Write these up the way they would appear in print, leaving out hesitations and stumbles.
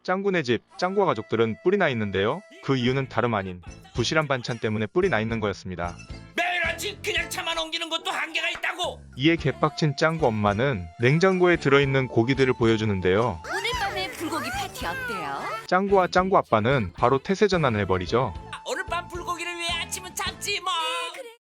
짱구네 집 짱구와 가족들은 뿔이 나 있는데요. 그 이유는 다름 아닌 부실한 반찬 때문에 뿔이 나 있는 거였습니다. 매일 아침 그냥 참아 넘기는 것도 한계가 있다고. 이에 개빡친 짱구 엄마는 냉장고에 들어있는 고기들을 보여주는데요. 오늘 밤에 불고기 파티 어때요? 짱구와 짱구 아빠는 바로 태세 전환을 해버리죠. 오늘 밤 불고기를 위해 아침은 참지 뭐.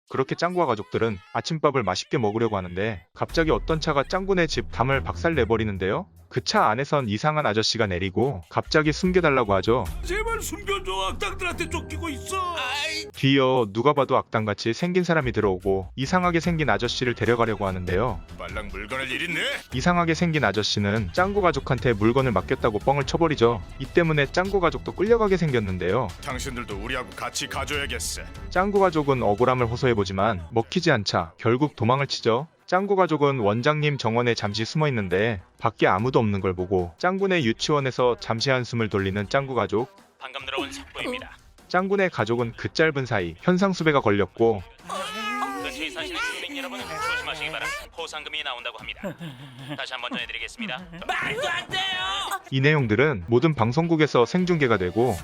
그렇게 짱구와 가족들은 아침밥을 맛있게 먹으려고 하는데 갑자기 어떤 차가 짱구네 집 담을 박살내버리는데요. 그 차 안에선 이상한 아저씨가 내리고 갑자기 숨겨달라고 하죠. 제발 숨겨줘. 악당들한테 쫓기고 있어. 아이, 뒤이어 누가 봐도 악당같이 생긴 사람이 들어오고 이상하게 생긴 아저씨를 데려가려고 하는데요. 말랑 물건을 일 있네. 이상하게 생긴 아저씨는 짱구 가족한테 물건을 맡겼다고 뻥을 쳐버리죠. 이 때문에 짱구 가족도 끌려가게 생겼는데요. 당신들도 우리하고 같이 가줘야겠어. 짱구 가족은 억울함을 호소해보지만 먹히지 않자 결국 도망을 치죠. 짱구 가족은 원장님 정원에 잠시 숨어있는데 밖에 아무도 없는 걸 보고 짱구네 유치원에서 잠시 한숨을 돌리는 짱구 가족. 방금 들어온 속보입니다. 짱구네 가족은 그 짧은 사이 현상수배가 걸렸고 근처에 사시는 주민 여러분 조심하시기 바랍니다. 포상금이 나온다고 합니다. 다시 한번 전해드리겠습니다. 말도 안 돼요. 이 내용들은 모든 방송국에서 생중계가 되고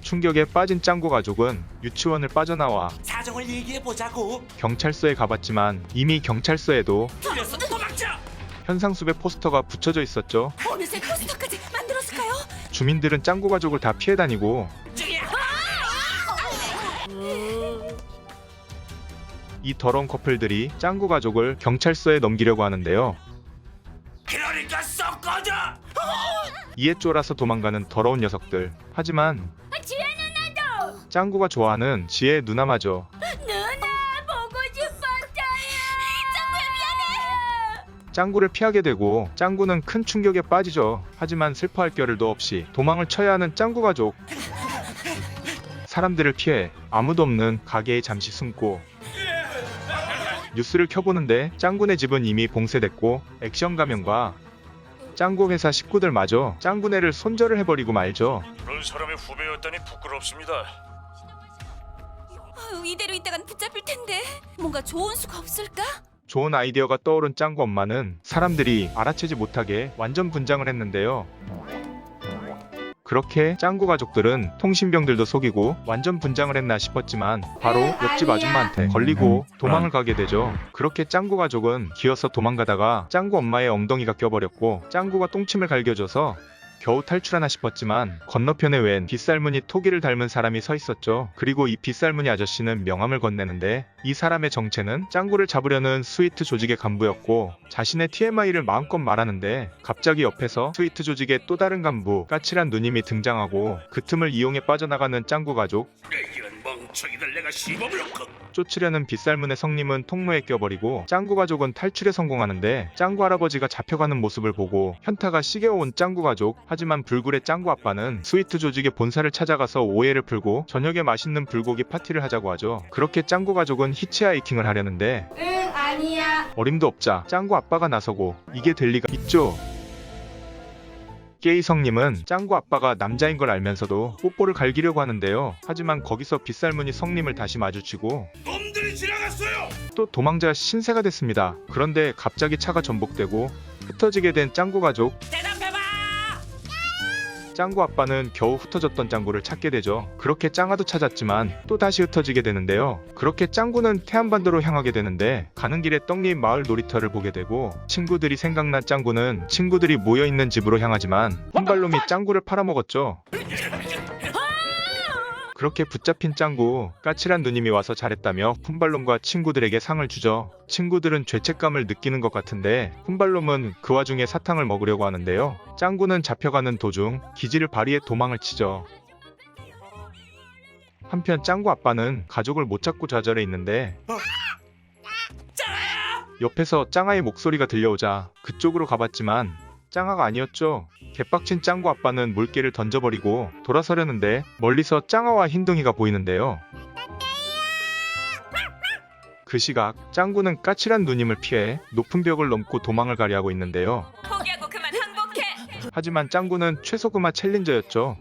충격에 빠진 짱구 가족은 유치원을 빠져나와 사정을 얘기해 보자고. 경찰서에 가봤지만 이미 경찰서에도 틀렸어. 도망쳐. 현상수배 포스터가 붙여져 있었죠. 어느새 포스터까지 만들었을까요? 주민들은 짱구 가족을 다 피해 다니고 중이야. 이 더러운 커플들이 짱구 가족을 경찰서에 넘기려고 하는데요. 그러니까 썩 꺼져. 이에 쫄아서 도망가는 더러운 녀석들. 하지만 지혜 누나도! 짱구가 좋아하는 지혜 누나마저 누나 보고 싶었어요! 짱구야 미안해! 짱구를 피하게 되고 짱구는 큰 충격에 빠지죠. 하지만 슬퍼할 겨를도 없이 도망을 쳐야 하는 짱구 가족. 사람들을 피해 아무도 없는 가게에 잠시 숨고 뉴스를 켜보는데 짱구네 집은 이미 봉쇄됐고 액션 가면과 짱구 회사 식구들마저 짱구네를 손절을 해버리고 말죠. 그런 사람의 후배였다니 부끄럽습니다. 이대로 있다간 붙잡힐 텐데 뭔가 좋은 수가 없을까? 좋은 아이디어가 떠오른 짱구 엄마는 사람들이 알아채지 못하게 완전 분장을 했는데요. 그렇게 짱구 가족들은 통신병들도 속이고 완전 분장을 했나 싶었지만 바로 옆집 아줌마한테 걸리고 도망을 가게 되죠. 그렇게 짱구 가족은 기어서 도망가다가 짱구 엄마의 엉덩이가 껴버렸고 짱구가 똥침을 갈겨줘서 겨우 탈출하나 싶었지만 건너편에 웬 빗살무늬 토기를 닮은 사람이 서 있었죠. 그리고 이 빗살무늬 아저씨는 명함을 건네는데 이 사람의 정체는 짱구를 잡으려는 스위트 조직의 간부였고 자신의 TMI를 마음껏 말하는데 갑자기 옆에서 스위트 조직의 또 다른 간부 까칠한 누님이 등장하고 그 틈을 이용해 빠져나가는 짱구 가족. 이런 멍청이들 내가 씹어버렸고. 쫓으려는 빗살문의 성님은 통로에 껴버리고 짱구 가족은 탈출에 성공하는데 짱구 할아버지가 잡혀가는 모습을 보고 현타가 시겨온 짱구 가족. 하지만 불굴의 짱구 아빠는 스위트 조직의 본사를 찾아가서 오해를 풀고 저녁에 맛있는 불고기 파티를 하자고 하죠. 그렇게 짱구 가족은 히치하이킹을 하려는데 응 아니야. 어림도 없자 짱구 아빠가 나서고 이게 될 리가 있죠. 깨이 성님은 짱구 아빠가 남자인 걸 알면서도 뽀뽀를 갈기려고 하는데요. 하지만 거기서 빗살무늬 성님을 다시 마주치고 놈들이 지나갔어요. 또 도망자 신세가 됐습니다. 그런데 갑자기 차가 전복되고 흩어지게 된 짱구 가족. 대답해봐. 짱구 아빠는 겨우 흩어졌던 짱구를 찾게 되죠. 그렇게 짱아도 찾았지만 또 다시 흩어지게 되는데요. 그렇게 짱구는 태안반도로 향하게 되는데 가는 길에 떡잎 마을 놀이터를 보게 되고 친구들이 생각난 짱구는 친구들이 모여있는 집으로 향하지만 훈발놈이 짱구를 팔아먹었죠. 그렇게 붙잡힌 짱구, 까칠한 누님이 와서 잘했다며 훈발놈과 친구들에게 상을 주죠. 친구들은 죄책감을 느끼는 것 같은데 훈발놈은 그 와중에 사탕을 먹으려고 하는데요. 짱구는 잡혀가는 도중 기지를 발휘해 도망을 치죠. 한편 짱구 아빠는 가족을 못 찾고 좌절해 있는데 옆에서 짱아의 목소리가 들려오자 그쪽으로 가봤지만 짱아가 아니었죠. 개빡친 짱구 아빠는 물개를 던져버리고 돌아서려는데 멀리서 짱아와 흰둥이가 보이는데요. 그 시각 짱구는 까칠한 누님을 피해 높은 벽을 넘고 도망을 가려 하고 있는데요. 포기하고 그만 항복해. 하지만 짱구는 최소그마 챌린저였죠.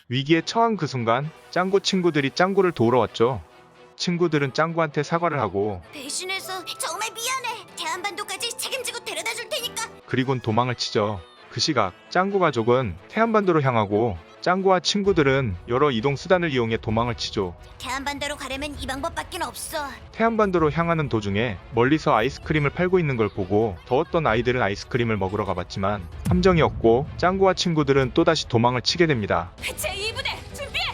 위기에 처한 그 순간 짱구 친구들이 짱구를 도우러 왔죠. 친구들은 짱구한테 사과를 하고 배신해서 정말 미안해. 태안반도까지 책임지고 데려다 줄 테니까. 그리곤 도망을 치죠. 그 시각 짱구 가족은 태안반도로 향하고 짱구와 친구들은 여러 이동 수단을 이용해 도망을 치죠. 태안반도로 가려면 이 방법밖에 없어. 태안반도로 향하는 도중에 멀리서 아이스크림을 팔고 있는 걸 보고 더웠던 아이들은 아이스크림을 먹으러 가봤지만 함정이 없고 짱구와 친구들은 또다시 도망을 치게 됩니다. 제2부대 준비해.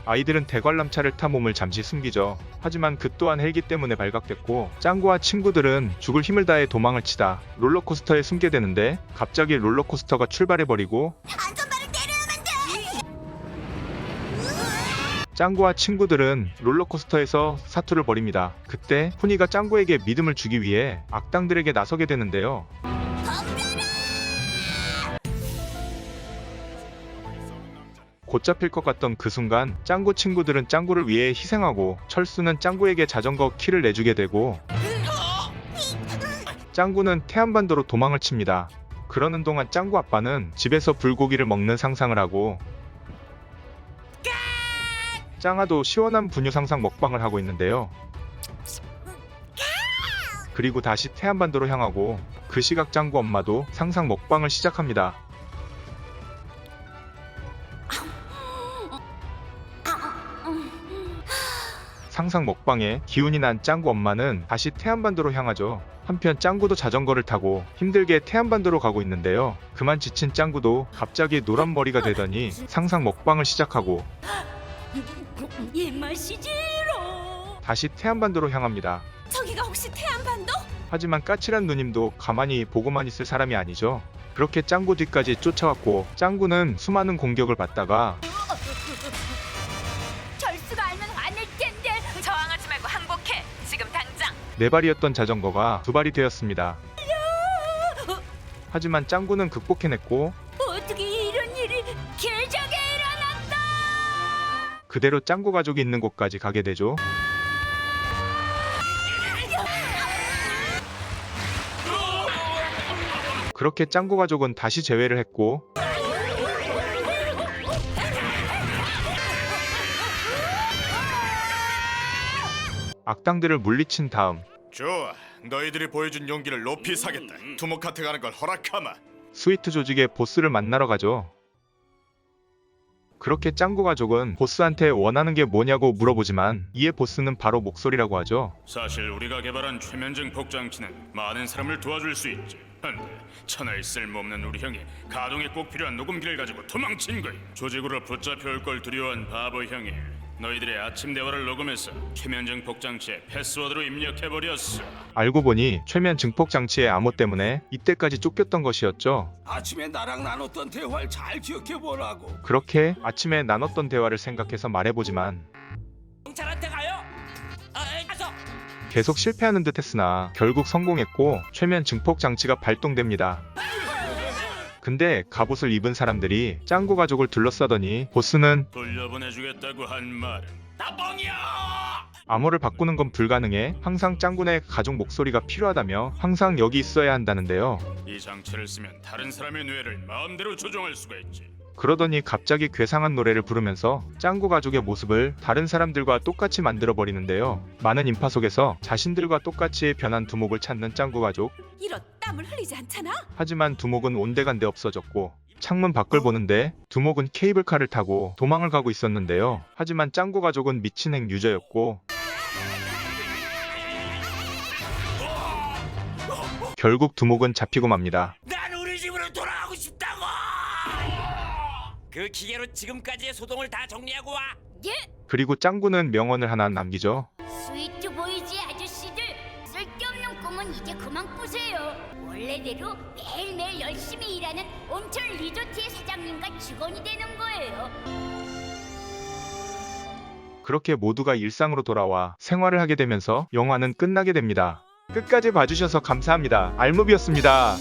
아이들은 대관람차를 타 몸을 잠시 숨기죠. 하지만 그 또한 헬기 때문에 발각됐고 짱구와 친구들은 죽을 힘을 다해 도망을 치다 롤러코스터에 숨게 되는데 갑자기 롤러코스터가 출발해버리고 안전바를 내려야만 돼. 짱구와 친구들은 롤러코스터에서 사투를 벌입니다. 그때 훈이가 짱구에게 믿음을 주기 위해 악당들에게 나서게 되는데요. 곧 잡힐 것 같던 그 순간 짱구 친구들은 짱구를 위해 희생하고 철수는 짱구에게 자전거 키를 내주게 되고 짱구는 태안반도로 도망을 칩니다. 그러는 동안 짱구 아빠는 집에서 불고기를 먹는 상상을 하고 짱아도 시원한 분유 상상 먹방을 하고 있는데요. 그리고 다시 태안반도로 향하고 그 시각 짱구 엄마도 상상 먹방을 시작합니다. 상상 먹방에 기운이 난 짱구 엄마는 다시 태안반도로 향하죠. 한편 짱구도 자전거를 타고 힘들게 태안반도로 가고 있는데요. 그만 지친 짱구도 갑자기 노란 머리가 되더니 상상 먹방을 시작하고 입맛이지로. 다시 태안반도로 향합니다. 저기가 혹시 태안반도? 하지만 까칠한 누님도 가만히 보고만 있을 사람이 아니죠. 그렇게 짱구 뒤까지 쫓아왔고 짱구는 수많은 공격을 받다가 절수가 알면 화낼 텐데. 저항하지 말고 항복해. 지금 당장. 네 발이었던 자전거가 두 발이 되었습니다. 하지만 짱구는 극복해냈고 어떻게 이런 일이 계적에 일어났다. 그대로 짱구 가족이 있는 곳까지 가게 되죠. 그렇게 짱구 가족은 다시 재회를 했고 악당들을 물리친 다음 좋아, 너희들이 보여준 용기를 높이 사겠다. 투모카트 가는 걸 허락하마. 스위트 조직의 보스를 만나러 가죠. 그렇게 짱구 가족은 보스한테 원하는 게 뭐냐고 물어보지만 이에 보스는 바로 목소리라고 하죠. 사실 우리가 개발한 최면증 복장치는 많은 사람을 도와줄 수 있지. 근데 천하에 쓸모없는 우리 형이 가동에 꼭 필요한 녹음기를 가지고 도망친 거야. 조직으로 붙잡혀올 걸 두려워한 바보 형이 너희들의 아침 대화를 녹음해서 최면증 복장치에 패스워드로 입력해버렸어. 알고 보니 최면 증폭 장치의 암호 때문에 이때까지 쫓겼던 것이었죠. 아침에 나랑 나눴던 대화를 잘 기억해보라고. 그렇게 아침에 나눴던 대화를 생각해서 말해보지만 경찰한테 가요? 가서. 계속 실패하는 듯 했으나 결국 성공했고 최면 증폭 장치가 발동됩니다. 근데 갑옷을 입은 사람들이 짱구 가족을 둘러싸더니 보스는 돌려보내주겠다고 한 말은 나 뻥이야. 암호를 바꾸는 건 불가능해 항상 짱구네 가족 목소리가 필요하다며 항상 여기 있어야 한다는데요. 이 장치를 쓰면 다른 사람의 뇌를 마음대로 조종할 수가 있지. 그러더니 갑자기 괴상한 노래를 부르면서 짱구 가족의 모습을 다른 사람들과 똑같이 만들어 버리는데요. 많은 인파 속에서 자신들과 똑같이 변한 두목을 찾는 짱구 가족. 이런 땀을 흘리지 않잖아. 하지만 두목은 온데간데 없어졌고 창문 밖을 보는데 두목은 케이블카를 타고 도망을 가고 있었는데요. 하지만 짱구 가족은 미친 행 유저였고 결국 두목은 잡히고 맙니다. 난 우리 집으로 돌아가고 싶다고. 그 기계로 지금까지의 소동을 다 정리하고 와. 예. 그리고 짱구는 명언을 하나 남기죠. 스위트 보이지 아저씨들, 쓸데없는 꿈은 이제 그만 꾸세요. 원래대로 매일매일 열심히 일하는 온천 리조트의 사장님과 직원이 되는 거예요. 그렇게 모두가 일상으로 돌아와 생활을 하게 되면서 영화는 끝나게 됩니다. 끝까지 봐주셔서 감사합니다. 알무비였습니다.